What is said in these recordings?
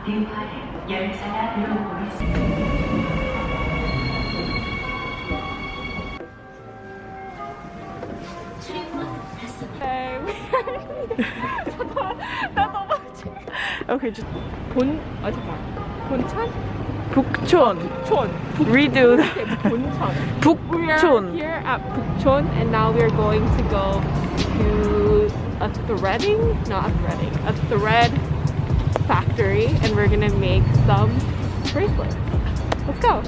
대화에 열차가 들어오고 있습니다. Okay, just 본천? 북촌. Redo that. 본천. We are 북촌. here at buchon, and now we are going to go to a thread factory, and we're gonna make some bracelets. Let's go.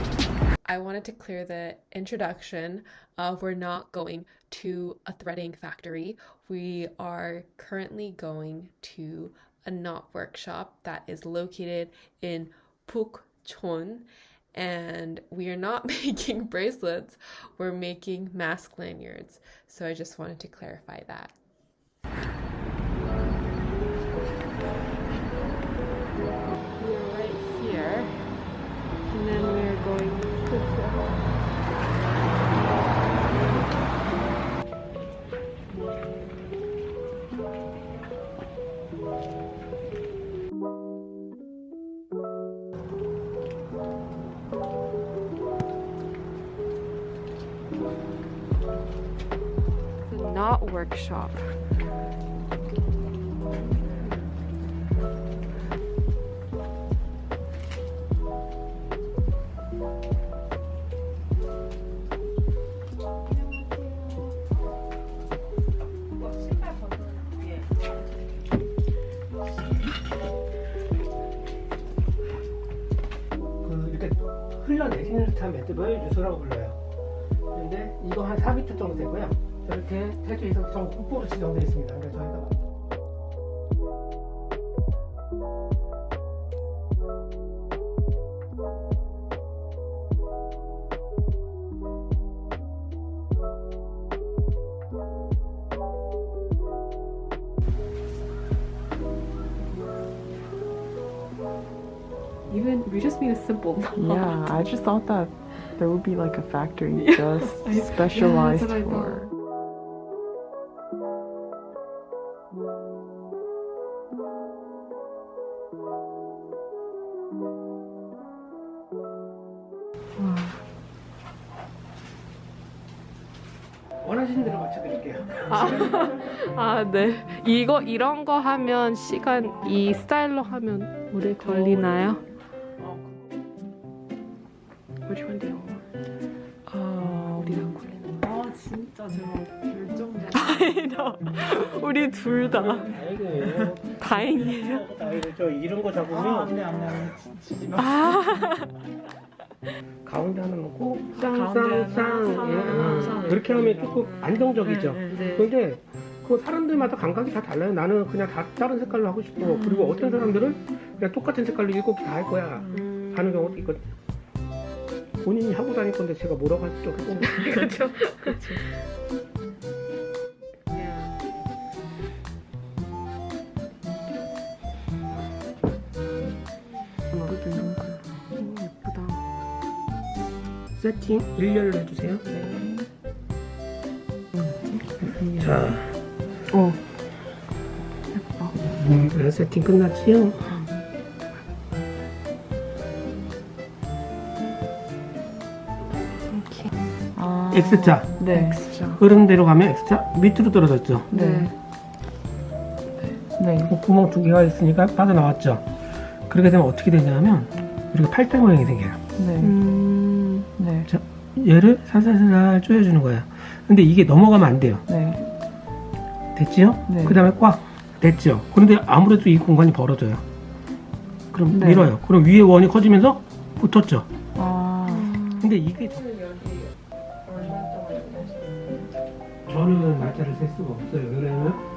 I wanted to clear the introduction of we're not going to a threading factory. We are currently going to a knot workshop that is located in buchon, and we are not making bracelets, we're making mask lanyards. So I just wanted to clarify that. We're right here, and then we're going to It's a knot workshop. 이렇게 흘러내리는 듯한 매듭을 유소라고 불러요. 그런데 이거 한 4m 정도 되고요. 이렇게 태주에서 좀 뽀뽀로 지정되어 있습니다. 그래서 저희가 Even we just need a simple knot. Yeah, I just thought that there would be like a factory just specialized that's what I for. 원하시는 대로 맞춰드릴게요. 아, 네. 이런 거 하면 시간 이 스타일로 하면 오래 걸리나요? Which one do you want? 우리랑 걸리는 거. 아 진짜 제가 결정된. I know. 우리 둘 다. 다행이에요. 다행이에요. 저 이런 거 잡으면 안돼 지지 마. 아. 가운데 하나 놓고 가운데 쌍쌍쌍 하나, 그렇게 하면 조금 안정적이죠. 네. 근데 그 사람들마다 감각이 다 달라요. 나는 그냥 다 다른 색깔로 하고 싶고 그리고 어떤 사람들은 그냥 똑같은 색깔로 7개 다 할 거야 하는 경우도 있거든. 본인이 하고 다닐 건데 제가 뭐라고 할 수도 없고. 그렇죠. 그렇죠. 이것도 이런 거. 오, 예쁘다. 세팅 일렬로 해주세요. 네. 자, 오. 예뻐. 세팅 끝났지요? 이렇게. 아. X자. 네. X자. 흐름대로 가면 X자 밑으로 떨어졌죠. 네. 네. 구멍 2개가 있으니까 빠져나왔죠. 그렇게 되면 어떻게 되냐면 이렇게 팔대 모양이 생겨요. 네. 네. 자, 얘를 살살살살 조여주는 거예요. 근데 이게 넘어가면 안 돼요. 네. 됐지요? 네. 그 다음에 꽉 됐죠. 그런데 아무래도 이 공간이 벌어져요. 그럼 네. 밀어요. 그럼 위에 원이 커지면서 붙었죠. 아. 근데 이게 저는 날짜를 셀 수가 없어요. 왜냐면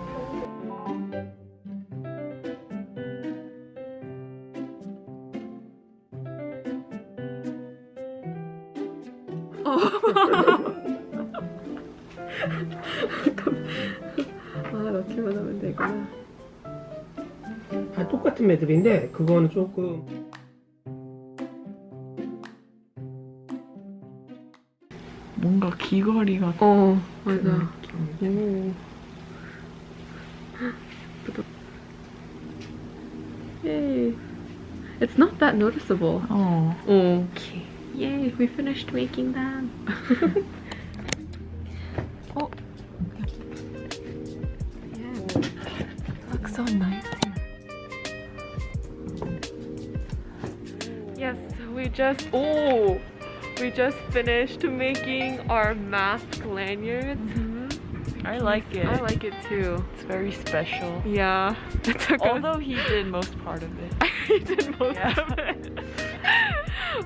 아, 넣기만 하면 되구나. 다 똑같은 매듭인데 그거는 조금 뭔가 귀걸이 같은 맞아. 느낌. Yay. It's not that noticeable. Okay. Yay, we finished making them. Oh. Yeah. Looks so nice here. Yes, we just finished making our mask lanyards. I like it. I like it too. It's very special. Yeah. It took us Although he did most part of it. I did most of it.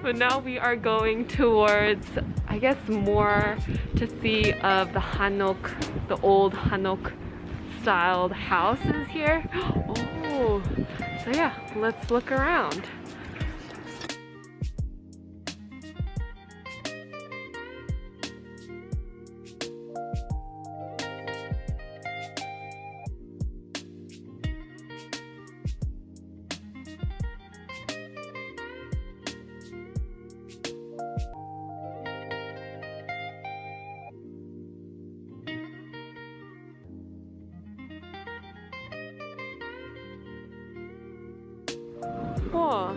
But now we are going towards, I guess, more to see of the hanok, the old hanok styled houses here. Oh, so yeah, let's look around. 와,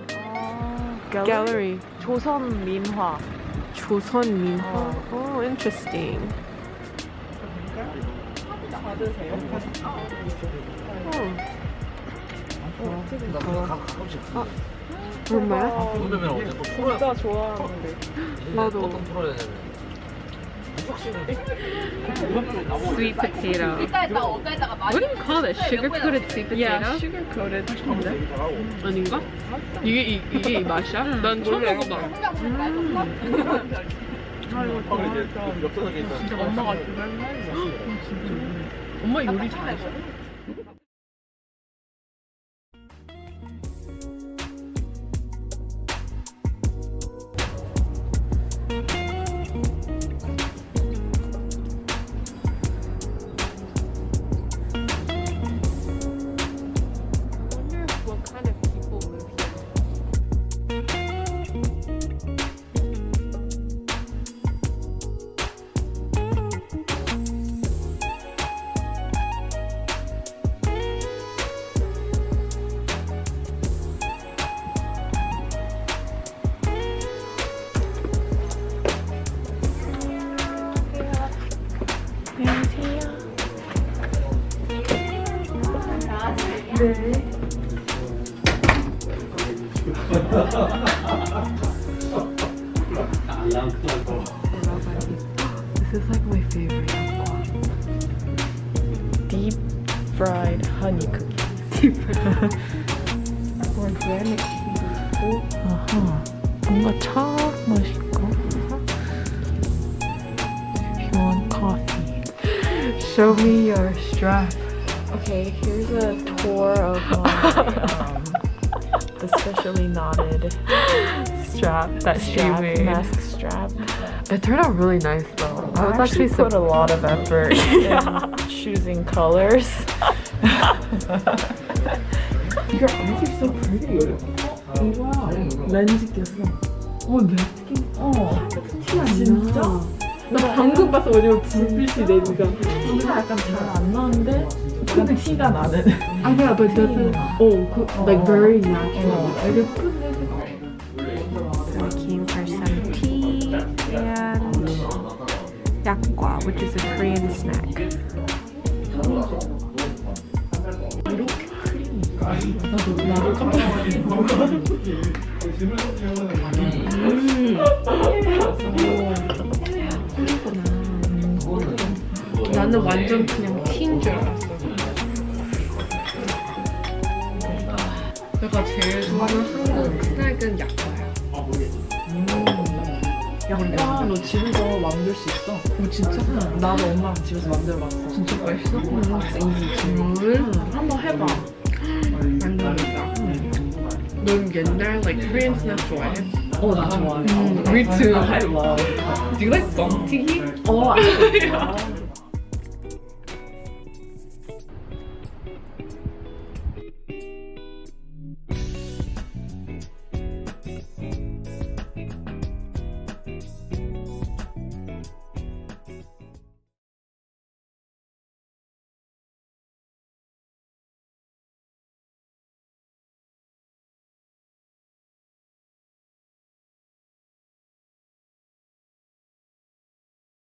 gallery. 조선 민화. 조선 민화. Oh, interesting. 받으세요. 얼마야? 그러면 어제 또 풀어야 진짜 좋아하는데. 나도. 어떤 풀어야 되냐면 Sweet potato. What do you call this? Sugar coated sweet potato? Yeah, sugar coated. 아닌가? 이게 이 맛이야? 난 처음 먹어봐. 옆선에 있던 진짜 엄마가 맨날 엄마 요리 잘했어. This is like my favorite. Deep fried honey cookies. Organic tea. 아하. 뭔가 차 맛있고. If you want coffee, show me your strap. Okay, here's a tour of my especially knotted Strap that she made. mask strap. It turned out really nice though. I was actually actually put a lot of effort in choosing colors. Your eyes are so pretty. 이거야 렌즈 꼈어. 내 스킨. 티가 진짜? 나 방금 봤어. 왜냐면 불빛이 내니까. 여기가 약간 잘 안 나는데 약간 티가 나는. 아니야, but doesn't. Like very natural. So we came for some tea and yakgwa, which is a Korean snack. 나도 깜짝 나는 완전 그냥 티인 줄 알았어. 내가 제일 좋아하는 한국 스낵은 약과야. 약간 너 집에서 만들 수 있어? 오, 진짜? 나도 엄마랑 집에서 만들어봤어. 진짜 맛있어? 한번 해봐. 완전이다. 넌 옛날 like Korean snack 좋아해? 나 좋아해. Me too. I love. Do you like 뻥튀기? I love.